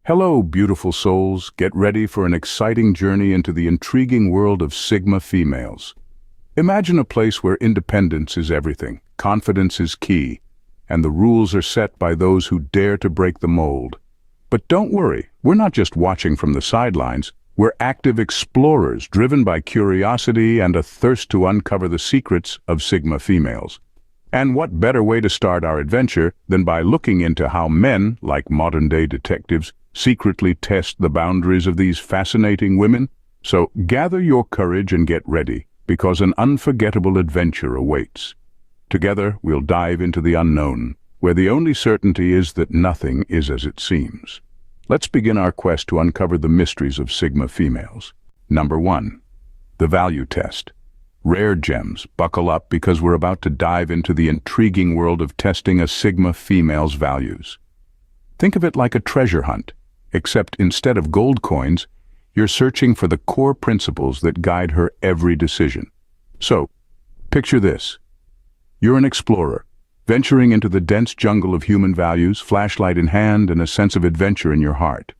Hello, beautiful souls. Get ready for an exciting journey into the intriguing world of Sigma females. Imagine a place where independence is everything, confidence is key, and the rules are set by those who dare to break the mold. But don't worry, we're not just watching from the sidelines. We're active explorers driven by curiosity and a thirst to uncover the secrets of Sigma females. And what better way to start our adventure than by looking into how men, like modern-day detectives, secretly test the boundaries of these fascinating women? So gather your courage and get ready, because an unforgettable adventure awaits. Together, we'll dive into the unknown, where the only certainty is that nothing is as it seems. Let's begin our quest to uncover the mysteries of Sigma females. Number 1. The value test. Rare gems, buckle up because we're about to dive into the intriguing world of testing a Sigma female's values. Think of it like a treasure hunt, except instead of gold coins, you're searching for the core principles that guide her every decision. So, picture this. You're an explorer, venturing into the dense jungle of human values, flashlight in hand and a sense of adventure in your heart.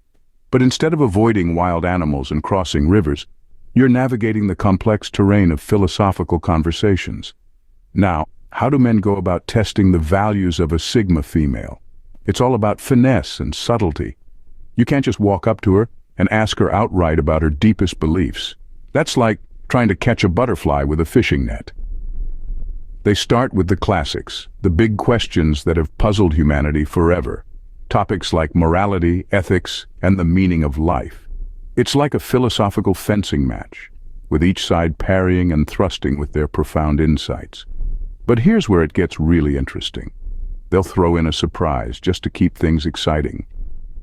But instead of avoiding wild animals and crossing rivers, you're navigating the complex terrain of philosophical conversations. Now, how do men go about testing the values of a Sigma female? It's all about finesse and subtlety. You can't just walk up to her and ask her outright about her deepest beliefs. That's like trying to catch a butterfly with a fishing net. They start with the classics, the big questions that have puzzled humanity forever. Topics like morality, ethics, and the meaning of life. It's like a philosophical fencing match, with each side parrying and thrusting with their profound insights. But here's where it gets really interesting. They'll throw in a surprise just to keep things exciting.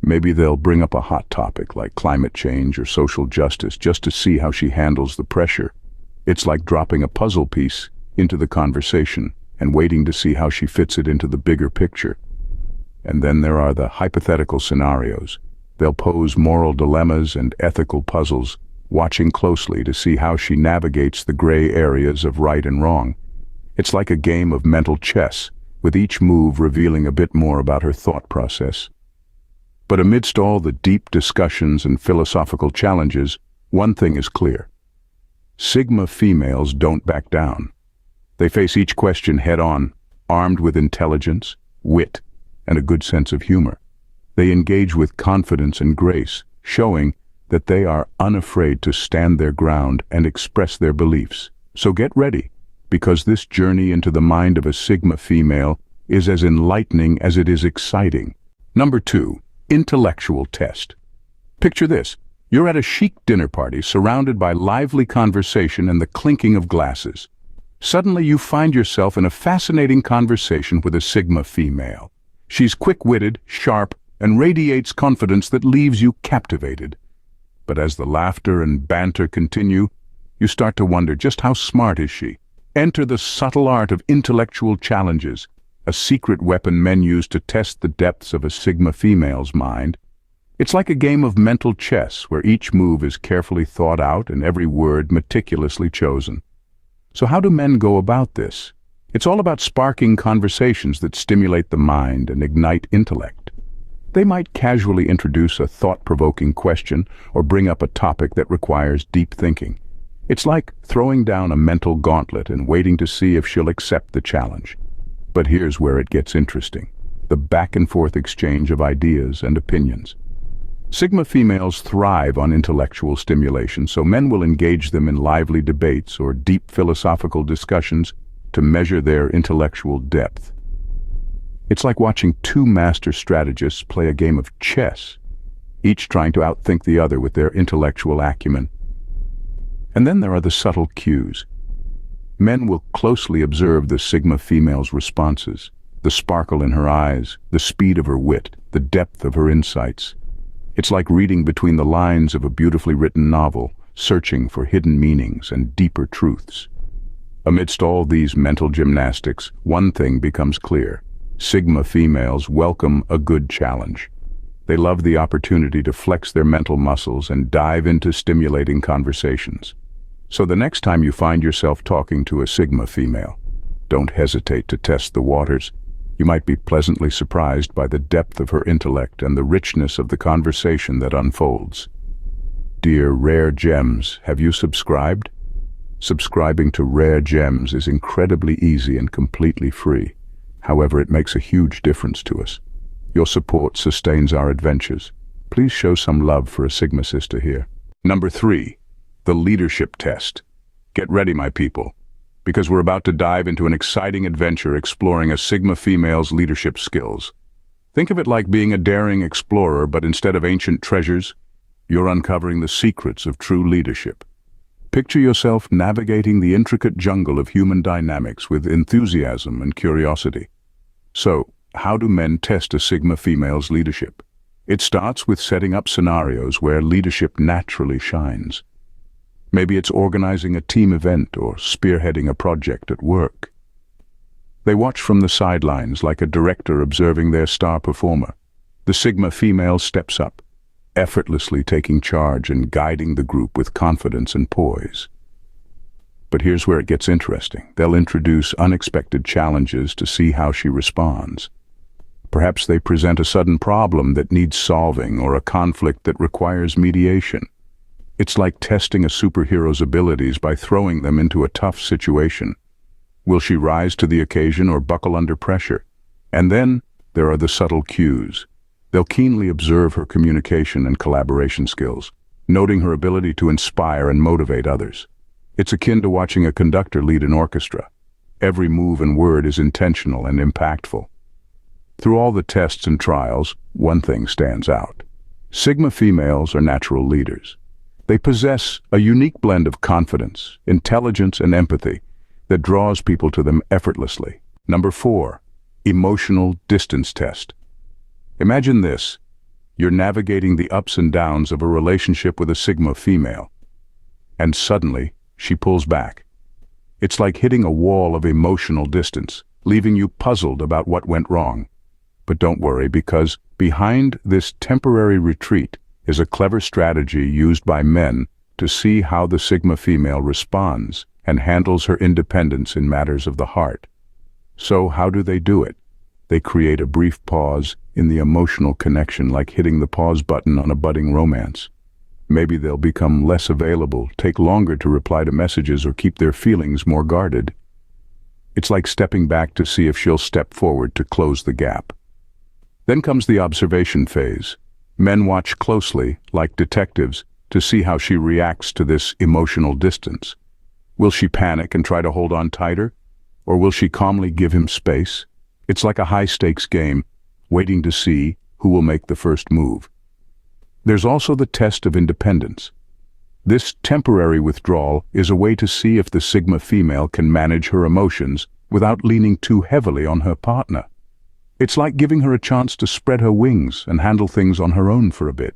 Maybe they'll bring up a hot topic like climate change or social justice just to see how she handles the pressure. It's like dropping a puzzle piece into the conversation and waiting to see how she fits it into the bigger picture. And then there are the hypothetical scenarios. They'll pose moral dilemmas and ethical puzzles, watching closely to see how she navigates the gray areas of right and wrong. It's like a game of mental chess, with each move revealing a bit more about her thought process. But amidst all the deep discussions and philosophical challenges, one thing is clear. Sigma females don't back down. They face each question head-on, armed with intelligence, wit, and a good sense of humor. They engage with confidence and grace, showing that they are unafraid to stand their ground and express their beliefs. So get ready, because this journey into the mind of a Sigma female is as enlightening as it is exciting. Number 2. Intellectual test. Picture this. You're at a chic dinner party surrounded by lively conversation and the clinking of glasses. Suddenly you find yourself in a fascinating conversation with a Sigma female. She's quick-witted, sharp, and radiates confidence that leaves you captivated. But as the laughter and banter continue, you start to wonder just how smart is she? Enter the subtle art of intellectual challenges, a secret weapon men use to test the depths of a Sigma female's mind. It's like a game of mental chess where each move is carefully thought out and every word meticulously chosen. So how do men go about this? It's all about sparking conversations that stimulate the mind and ignite intellect. They might casually introduce a thought-provoking question or bring up a topic that requires deep thinking. It's like throwing down a mental gauntlet and waiting to see if she'll accept the challenge. But here's where it gets interesting. The back-and-forth exchange of ideas and opinions. Sigma females thrive on intellectual stimulation, so men will engage them in lively debates or deep philosophical discussions to measure their intellectual depth. It's like watching two master strategists play a game of chess, each trying to outthink the other with their intellectual acumen. And then there are the subtle cues. Men will closely observe the Sigma female's responses, the sparkle in her eyes, the speed of her wit, the depth of her insights. It's like reading between the lines of a beautifully written novel, searching for hidden meanings and deeper truths. Amidst all these mental gymnastics, one thing becomes clear. Sigma females welcome a good challenge. They love the opportunity to flex their mental muscles and dive into stimulating conversations. So the next time you find yourself talking to a Sigma female, don't hesitate to test the waters. You might be pleasantly surprised by the depth of her intellect and the richness of the conversation that unfolds. Dear Rare Gems, have you subscribed? Subscribing to Rare Gems is incredibly easy and completely free. However, it makes a huge difference to us. Your support sustains our adventures. Please show some love for a Sigma sister here. Number 3, the leadership test. Get ready, my people, because we're about to dive into an exciting adventure exploring a Sigma female's leadership skills. Think of it like being a daring explorer, but instead of ancient treasures, you're uncovering the secrets of true leadership. Picture yourself navigating the intricate jungle of human dynamics with enthusiasm and curiosity. So, how do men test a Sigma female's leadership? It starts with setting up scenarios where leadership naturally shines. Maybe it's organizing a team event or spearheading a project at work. They watch from the sidelines like a director observing their star performer. The Sigma female steps up, effortlessly taking charge and guiding the group with confidence and poise. But here's where it gets interesting. They'll introduce unexpected challenges to see how she responds. Perhaps they present a sudden problem that needs solving or a conflict that requires mediation. It's like testing a superhero's abilities by throwing them into a tough situation. Will she rise to the occasion or buckle under pressure? And then there are the subtle cues. They'll keenly observe her communication and collaboration skills, noting her ability to inspire and motivate others. It's akin to watching a conductor lead an orchestra. Every move and word is intentional and impactful. Through all the tests and trials, one thing stands out. Sigma females are natural leaders. They possess a unique blend of confidence, intelligence, and empathy that draws people to them effortlessly. Number 4, emotional distance test. Imagine this. You're navigating the ups and downs of a relationship with a Sigma female, and suddenly she pulls back. It's like hitting a wall of emotional distance, leaving you puzzled about what went wrong. But don't worry, because behind this temporary retreat is a clever strategy used by men to see how the Sigma female responds and handles her independence in matters of the heart. So how do they do it? They create a brief pause in the emotional connection, like hitting the pause button on a budding romance. Maybe they'll become less available, take longer to reply to messages, or keep their feelings more guarded. It's like stepping back to see if she'll step forward to close the gap. Then comes the observation phase. Men watch closely, like detectives, to see how she reacts to this emotional distance. Will she panic and try to hold on tighter? Or will she calmly give him space? It's like a high-stakes game, waiting to see who will make the first move. There's also the test of independence. This temporary withdrawal is a way to see if the Sigma female can manage her emotions without leaning too heavily on her partner. It's like giving her a chance to spread her wings and handle things on her own for a bit.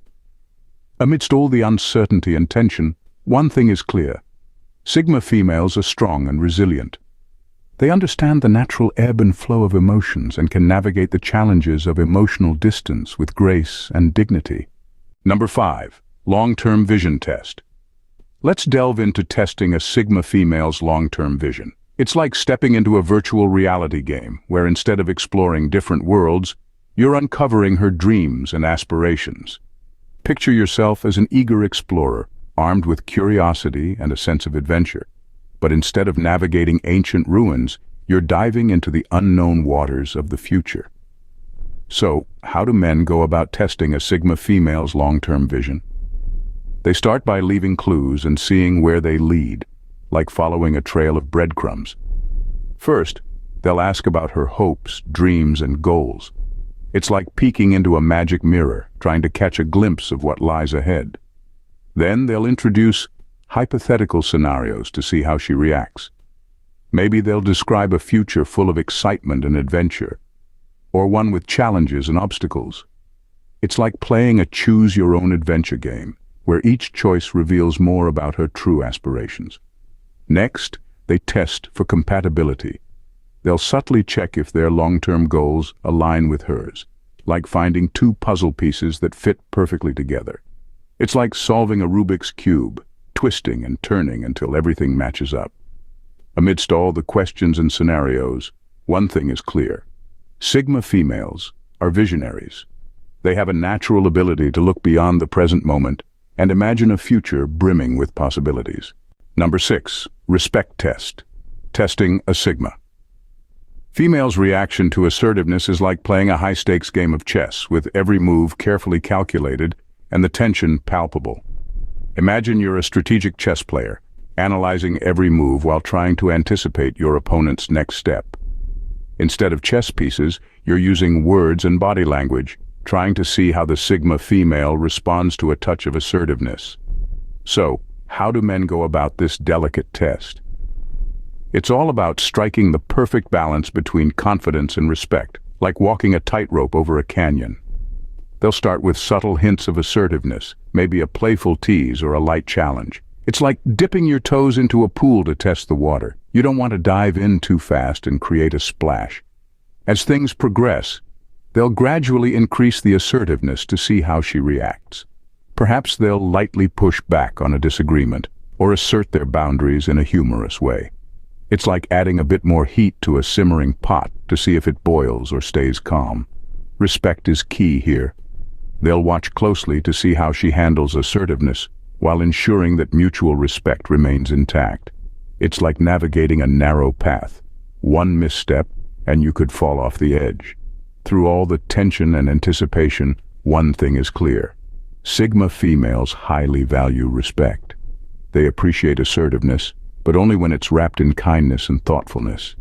Amidst all the uncertainty and tension, one thing is clear. Sigma females are strong and resilient. They understand the natural ebb and flow of emotions and can navigate the challenges of emotional distance with grace and dignity. Number 5, long-term vision test. Let's delve into testing a Sigma female's long-term vision. It's like stepping into a virtual reality game, where instead of exploring different worlds, you're uncovering her dreams and aspirations. Picture yourself as an eager explorer, armed with curiosity and a sense of adventure. But instead of navigating ancient ruins, you're diving into the unknown waters of the future. So, how do men go about testing a Sigma female's long-term vision? They start by leaving clues and seeing where they lead, like following a trail of breadcrumbs. First, they'll ask about her hopes, dreams, and goals. It's like peeking into a magic mirror, trying to catch a glimpse of what lies ahead. Then they'll introduce hypothetical scenarios to see how she reacts. Maybe they'll describe a future full of excitement and adventure, or one with challenges and obstacles. It's like playing a choose-your-own-adventure game, where each choice reveals more about her true aspirations. Next, they test for compatibility. They'll subtly check if their long-term goals align with hers, like finding two puzzle pieces that fit perfectly together. It's like solving a Rubik's Cube, twisting and turning until everything matches up. Amidst all the questions and scenarios, one thing is clear. Sigma females are visionaries. They have a natural ability to look beyond the present moment and imagine a future brimming with possibilities. Number 6. Respect test. Testing a Sigma. Females' reaction to assertiveness is like playing a high-stakes game of chess, with every move carefully calculated and the tension palpable. Imagine you're a strategic chess player, analyzing every move while trying to anticipate your opponent's next step. Instead of chess pieces, you're using words and body language, trying to see how the Sigma female responds to a touch of assertiveness. So, how do men go about this delicate test? It's all about striking the perfect balance between confidence and respect, like walking a tightrope over a canyon. They'll start with subtle hints of assertiveness, maybe a playful tease or a light challenge. It's like dipping your toes into a pool to test the water. You don't want to dive in too fast and create a splash. As things progress, they'll gradually increase the assertiveness to see how she reacts. Perhaps they'll lightly push back on a disagreement or assert their boundaries in a humorous way. It's like adding a bit more heat to a simmering pot to see if it boils or stays calm. Respect is key here. They'll watch closely to see how she handles assertiveness while ensuring that mutual respect remains intact. It's like navigating a narrow path. One misstep, and you could fall off the edge. Through all the tension and anticipation, one thing is clear. Sigma females highly value respect. They appreciate assertiveness, but only when it's wrapped in kindness and thoughtfulness.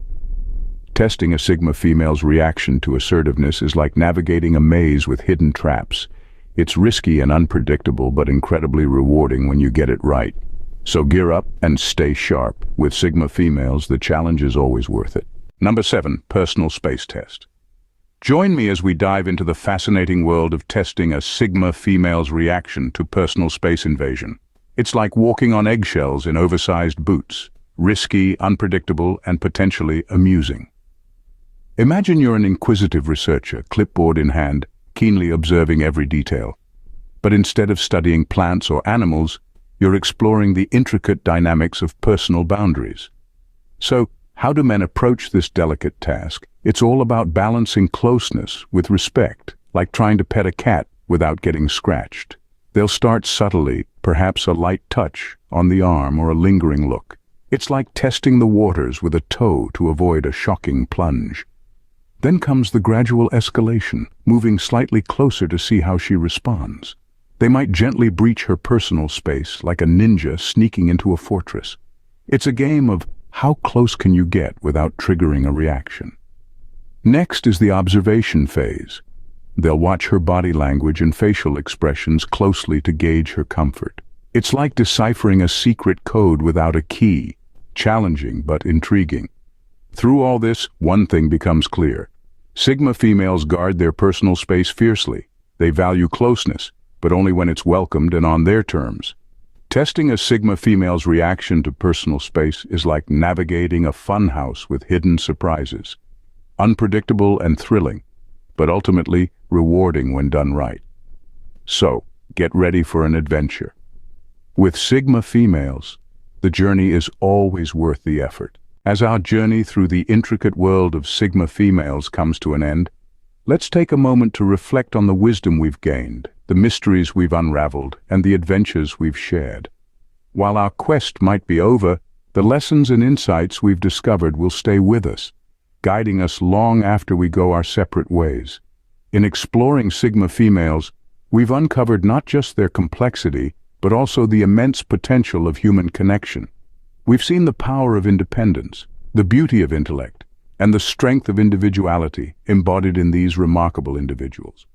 Testing a Sigma female's reaction to assertiveness is like navigating a maze with hidden traps. It's risky and unpredictable, but incredibly rewarding when you get it right. So gear up and stay sharp. With Sigma females, the challenge is always worth it. Number 7. Personal space test. Join me as we dive into the fascinating world of testing a Sigma female's reaction to personal space invasion. It's like walking on eggshells in oversized boots, risky, unpredictable, and potentially amusing. Imagine you're an inquisitive researcher, clipboard in hand, keenly observing every detail. But instead of studying plants or animals, you're exploring the intricate dynamics of personal boundaries. So, how do men approach this delicate task? It's all about balancing closeness with respect, like trying to pet a cat without getting scratched. They'll start subtly, perhaps a light touch on the arm or a lingering look. It's like testing the waters with a toe to avoid a shocking plunge. Then comes the gradual escalation, moving slightly closer to see how she responds. They might gently breach her personal space like a ninja sneaking into a fortress. It's a game of how close can you get without triggering a reaction. Next is the observation phase. They'll watch her body language and facial expressions closely to gauge her comfort. It's like deciphering a secret code without a key, challenging but intriguing. Through all this, one thing becomes clear. Sigma females guard their personal space fiercely. They value closeness, but only when it's welcomed and on their terms. Testing a Sigma female's reaction to personal space is like navigating a funhouse with hidden surprises. Unpredictable and thrilling, but ultimately rewarding when done right. So, get ready for an adventure. With Sigma females, the journey is always worth the effort. As our journey through the intricate world of Sigma females comes to an end, let's take a moment to reflect on the wisdom we've gained, the mysteries we've unraveled, and the adventures we've shared. While our quest might be over, the lessons and insights we've discovered will stay with us, guiding us long after we go our separate ways. In exploring Sigma females, we've uncovered not just their complexity, but also the immense potential of human connection. We've seen the power of independence, the beauty of intellect, and the strength of individuality embodied in these remarkable individuals.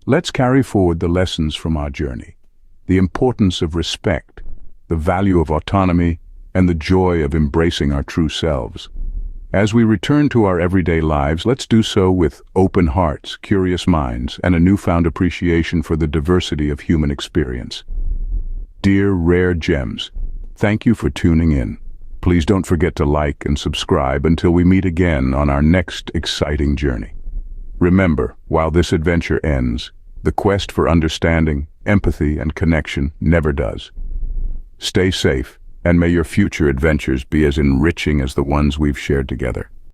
Let's carry forward the lessons from our journey, the importance of respect, the value of autonomy, and the joy of embracing our true selves. As we return to our everyday lives, let's do so with open hearts, curious minds, and a newfound appreciation for the diversity of human experience. Dear Rare Gems, thank you for tuning in. Please don't forget to like and subscribe until we meet again on our next exciting journey. Remember, while this adventure ends, the quest for understanding, empathy, and connection never does. Stay safe, and may your future adventures be as enriching as the ones we've shared together.